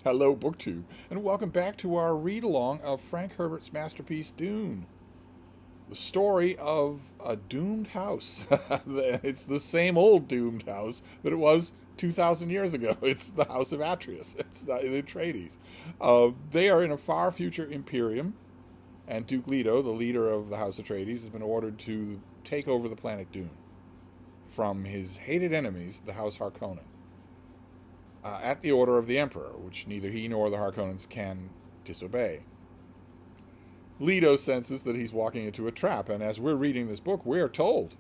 Hello, BookTube, and welcome back to our read-along of Frank Herbert's masterpiece, Dune. The story of a doomed house. It's the same old doomed house that it was 2,000 years ago. It's the House of Atreus. It's the Atreides. They are in a far future Imperium, and Duke Leto, the leader of the House Atreides, has been ordered to take over the planet Dune from his hated enemies, the House Harkonnen. At the order of the Emperor, which neither he nor the Harkonnens can disobey. Leto senses that he's walking into a trap, and as we're reading this book, we're told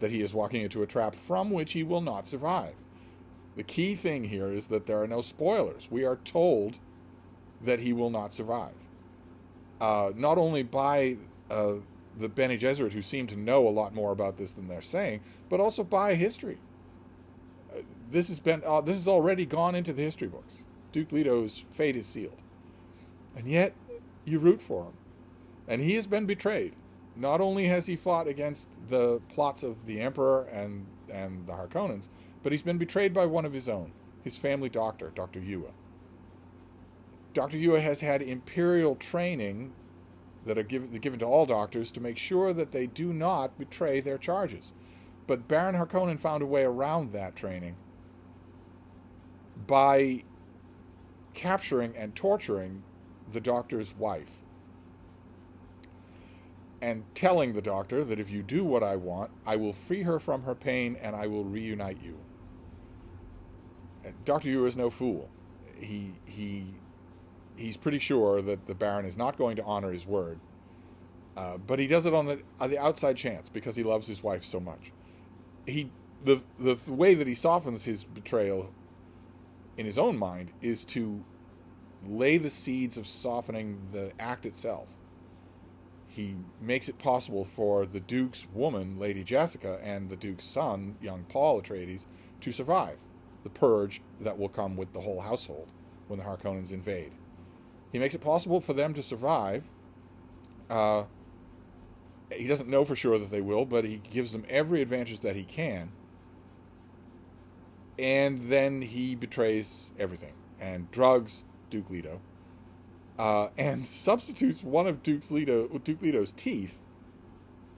that he is walking into a trap from which he will not survive. The key thing here is that there are no spoilers. We are told that he will not survive. Not only by the Bene Gesserit, who seem to know a lot more about this than they're saying, but also by history. This has already gone into the history books. Duke Leto's fate is sealed. And yet, you root for him. And he has been betrayed. Not only has he fought against the plots of the Emperor and the Harkonnens, but he's been betrayed by one of his own, his family doctor, Dr. Yueh. Dr. Yueh has had imperial training that are given to all doctors to make sure that they do not betray their charges. But Baron Harkonnen found a way around that training by capturing and torturing the doctor's wife and telling the doctor that if you do what I want, I will free her from her pain and I will reunite you. And Dr. Yueh is no fool. He's pretty sure that the Baron is not going to honor his word, but he does it on the outside chance because he loves his wife so much. The way that he softens his betrayal in his own mind is to lay the seeds of softening the act itself. He makes it possible for the Duke's woman, Lady Jessica, and the Duke's son, young Paul Atreides, to survive the purge that will come with the whole household when the Harkonnens invade. He makes it possible for them to survive. He doesn't know for sure that they will, but he gives them every advantage that he can. And then he betrays everything and drugs Duke Leto, and substitutes one of Duke Leto's teeth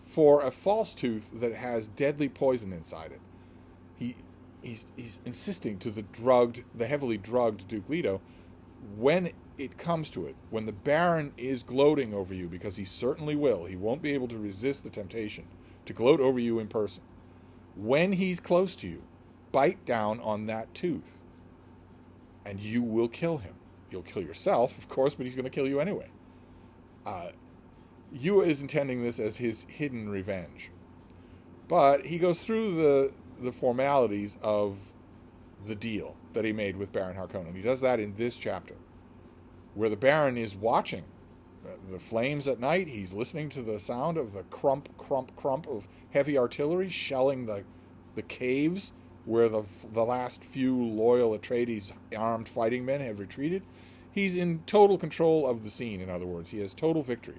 for a false tooth that has deadly poison inside it. He's insisting to the heavily drugged Duke Leto, when it comes to it, when the Baron is gloating over you, because he certainly will, he won't be able to resist the temptation to gloat over you in person. When he's close to you, bite down on that tooth, and you will kill him. You'll kill yourself, of course, but he's going to kill you anyway. Yueh is intending this as his hidden revenge. But he goes through the formalities of the deal that he made with Baron Harkonnen. He does that in this chapter, where the Baron is watching the flames at night. He's listening to the sound of the crump, crump, crump of heavy artillery shelling the caves where the last few loyal Atreides armed fighting men have retreated. He's in total control of the scene, in other words. He has total victory.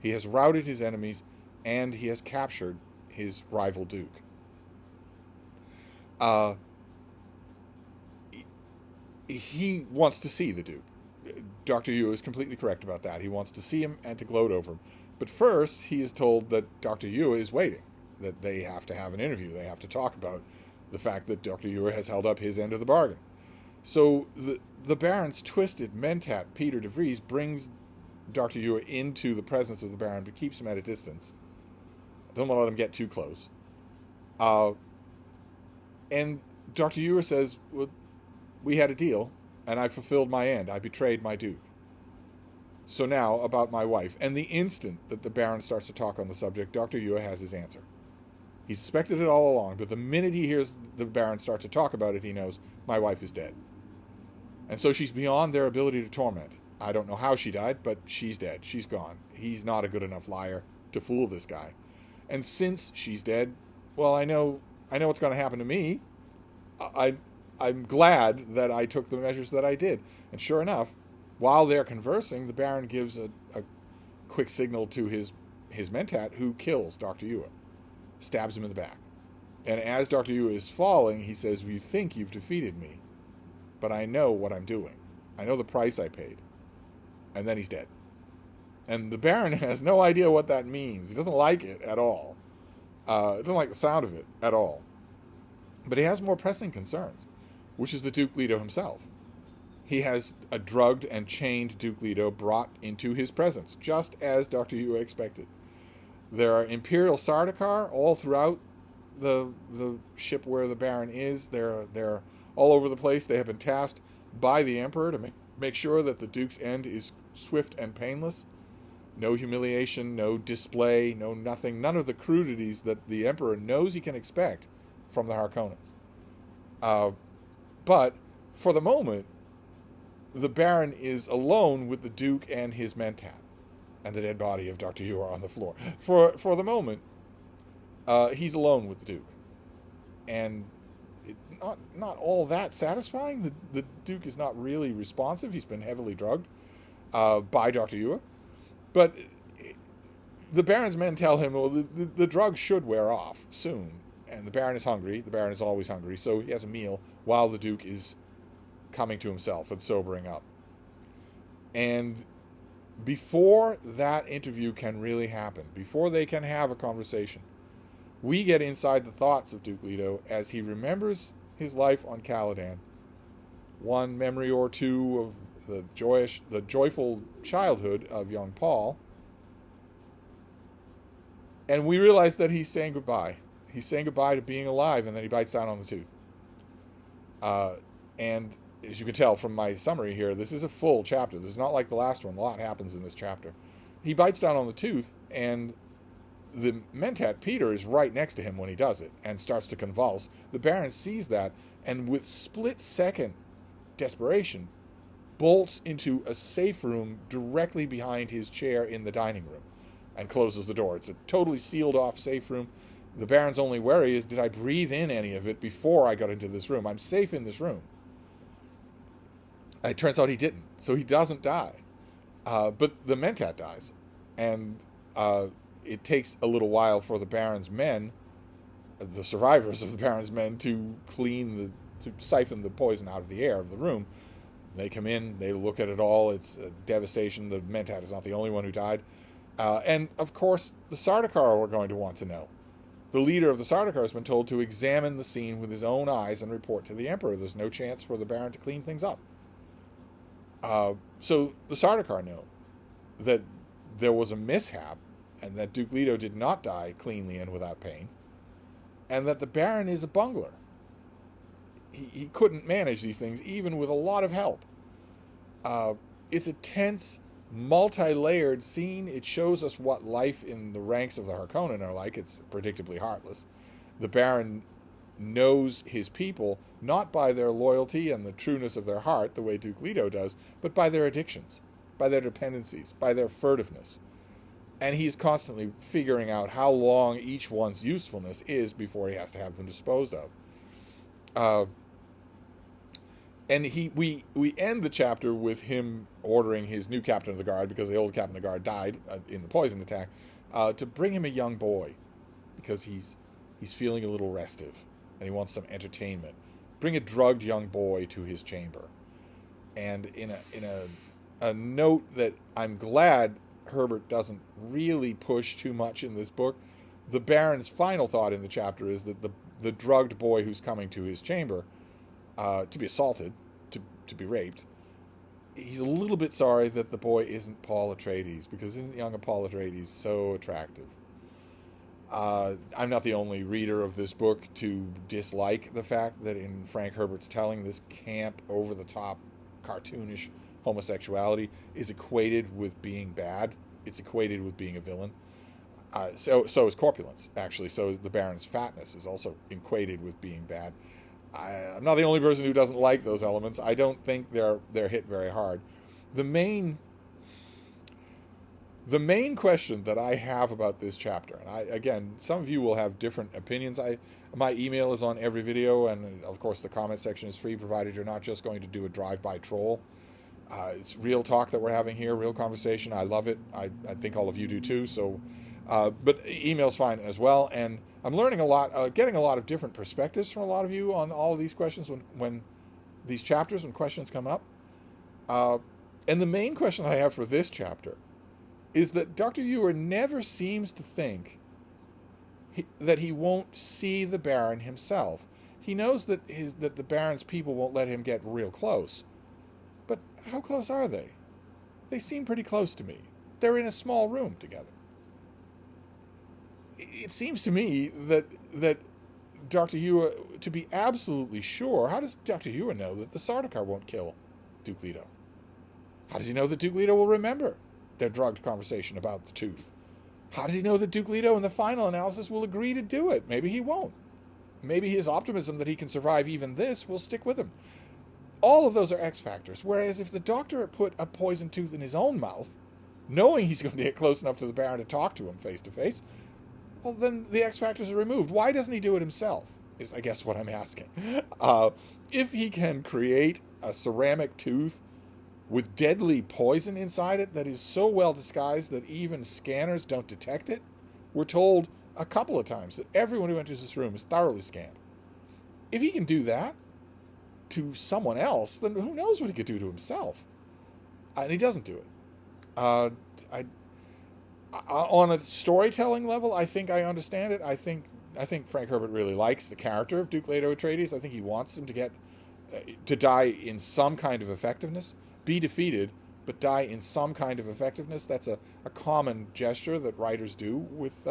He has routed his enemies, and he has captured his rival Duke. He wants to see the Duke. Dr. Yueh is completely correct about that. He wants to see him and to gloat over him. But first, he is told that Dr. Yueh is waiting, that they have to have an interview. They have to talk about the fact that Dr. Yueh has held up his end of the bargain. So the Baron's twisted mentat, Peter de Vries, brings Dr. Yueh into the presence of the Baron, but keeps him at a distance. Don't want to let him get too close. And Dr. Yueh says, well, we had a deal, and I fulfilled my end. I betrayed my Duke. So now, about my wife. And the instant that the Baron starts to talk on the subject, Dr. Yueh has his answer. He suspected it all along, but the minute he hears the Baron start to talk about it, he knows, my wife is dead. And so she's beyond their ability to torment. I don't know how she died, but she's dead. She's gone. He's not a good enough liar to fool this guy. And since she's dead, well, I know what's going to happen to me. I'm glad that I took the measures that I did. And sure enough, while they're conversing, the Baron gives a quick signal to his mentat, who kills Dr. Yueh. Stabs him in the back. And as Dr. Yueh is falling, he says, you think you've defeated me, but I know what I'm doing. I know the price I paid. And then he's dead. And the Baron has no idea what that means. He doesn't like it at all. Doesn't like the sound of it at all. But he has more pressing concerns, which is the Duke Leto himself. He has a drugged and chained Duke Leto brought into his presence, just as Dr. Yueh expected. There are Imperial Sardaukar all throughout the ship where the Baron is. They're all over the place. They have been tasked by the Emperor to make sure that the Duke's end is swift and painless. No humiliation, no display, no nothing. None of the crudities that the Emperor knows he can expect from the Harkonnens. But for the moment, the Baron is alone with the Duke and his mentat, and the dead body of Dr. Yueh on the floor. For the moment, he's alone with the Duke, and it's not all that satisfying. The Duke is not really responsive. He's been heavily drugged by Dr. Yueh, but the Baron's men tell him, well, the drugs should wear off soon, and the Baron is hungry. The Baron is always hungry, so he has a meal while the Duke is coming to himself and sobering up. And before that interview can really happen, before they can have a conversation, we get inside the thoughts of Duke Leto as he remembers his life on Caladan, one memory or two of the joyful childhood of young Paul, and we realize that he's saying goodbye. He's saying goodbye to being alive, and then he bites down on the tooth. And as you can tell from my summary here, this is a full chapter. This is not like the last one. A lot happens in this chapter. He bites down on the tooth, and the mentat, Peter, is right next to him when he does it and starts to convulse. The Baron sees that, and with split-second desperation, bolts into a safe room directly behind his chair in the dining room and closes the door. It's a totally sealed-off safe room. The Baron's only worry is, did I breathe in any of it before I got into this room? I'm safe in this room. It turns out he didn't, so he doesn't die. But the mentat dies, and it takes a little while for the Baron's men, the survivors of the Baron's men, to siphon the poison out of the air of the room. They come in, they look at it all. It's a devastation. The mentat is not the only one who died. And, of course, the Sardaukar are going to want to know. The leader of the Sardaukar has been told to examine the scene with his own eyes and report to the Emperor. There's no chance for the Baron to clean things up. So the Sardaukar know that there was a mishap, and that Duke Leto did not die cleanly and without pain, and that the Baron is a bungler. He couldn't manage these things, even with a lot of help. It's a tense, multi-layered scene. It shows us what life in the ranks of the Harkonnen are like. It's predictably heartless. The Baron knows his people not by their loyalty and the trueness of their heart, the way Duke Leto does, but by their addictions, by their dependencies, by their furtiveness. And he's constantly figuring out how long each one's usefulness is before he has to have them disposed of. And we end the chapter with him ordering his new captain of the guard, because the old captain of the guard died in the poison attack, to bring him a young boy, because he's feeling a little restive and he wants some entertainment. Bring a drugged young boy to his chamber. And in a note that I'm glad Herbert doesn't really push too much in this book, the Baron's final thought in the chapter is that the drugged boy who's coming to his chamber to be assaulted, to be raped, he's a little bit sorry that the boy isn't Paul Atreides, because isn't young Paul Atreides so attractive? I'm not the only reader of this book to dislike the fact that in Frank Herbert's telling, this camp, over-the-top, cartoonish homosexuality is equated with being bad. It's equated with being a villain. So is corpulence, actually. So is the Baron's fatness is also equated with being bad. I'm not the only person who doesn't like those elements. I don't think they're hit very hard. The main question that I have about this chapter, and again, some of you will have different opinions. My email is on every video, and of course the comment section is free, provided you're not just going to do a drive-by troll. It's real talk that we're having here, real conversation. I love it. I think all of you do too. So, but email's fine as well. And I'm learning a lot, getting a lot of different perspectives from a lot of you on all of these questions when these chapters, when questions come up. Uh, and the main question I have for this chapter is that Dr. Yueh never seems to think that he won't see the Baron himself. He knows that the Baron's people won't let him get real close. But how close are they? They seem pretty close to me. They're in a small room together. It seems to me that Dr. Yueh, to be absolutely sure, how does Dr. Yueh know that the Sardaukar won't kill Duke Leto? How does he know that Duke Leto will remember their drugged conversation about the tooth? How does he know that Duke Leto in the final analysis will agree to do it? Maybe he won't. Maybe his optimism that he can survive even this will stick with him. All of those are X factors. Whereas if the doctor had put a poisoned tooth in his own mouth, knowing he's going to get close enough to the Baron to talk to him face to face, well, then the X factors are removed. Why doesn't he do it himself? Is, I guess, what I'm asking. If he can create a ceramic tooth with deadly poison inside it that is so well disguised that even scanners don't detect it, we're told a couple of times that everyone who enters this room is thoroughly scanned. If he can do that to someone else, then who knows what he could do to himself? And he doesn't do it. On a storytelling level, I think I understand it. I think Frank Herbert really likes the character of Duke Leto Atreides. I think he wants him to get to die in some kind of effectiveness, be defeated, but die in some kind of effectiveness. That's a common gesture that writers do with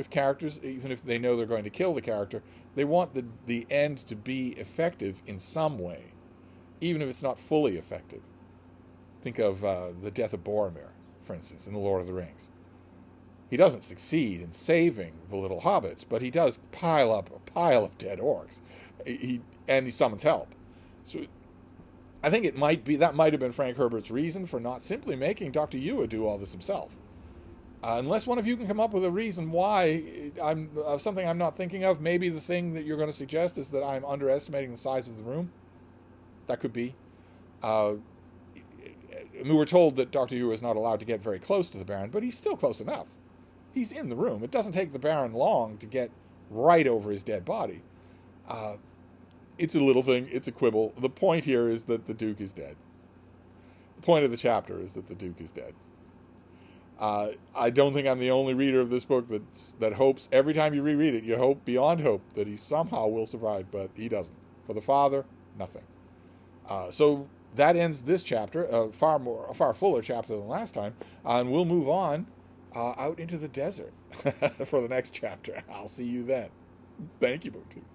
characters, even if they know they're going to kill the character. They want the end to be effective in some way, even if it's not fully effective. Think of the death of Boromir, for instance, in The Lord of the Rings. He doesn't succeed in saving the little hobbits, but he does pile up a pile of dead orcs. He summons help. So I think that might have been Frank Herbert's reason for not simply making Dr. Yueh do all this himself. Unless one of you can come up with a reason why, something I'm not thinking of. Maybe the thing that you're going to suggest is that I'm underestimating the size of the room. That could be. We were told that Dr. Yueh is not allowed to get very close to the Baron, but he's still close enough. He's in the room. It doesn't take the Baron long to get right over his dead body. It's a little thing. It's a quibble. The point here is that the Duke is dead. The point of the chapter is that the Duke is dead. I don't think I'm the only reader of this book that hopes, every time you reread it, you hope beyond hope that he somehow will survive, but he doesn't. For the father, nothing. So that ends this chapter, a far fuller chapter than last time, and we'll move on out into the desert for the next chapter. I'll see you then. Thank you, BookTube.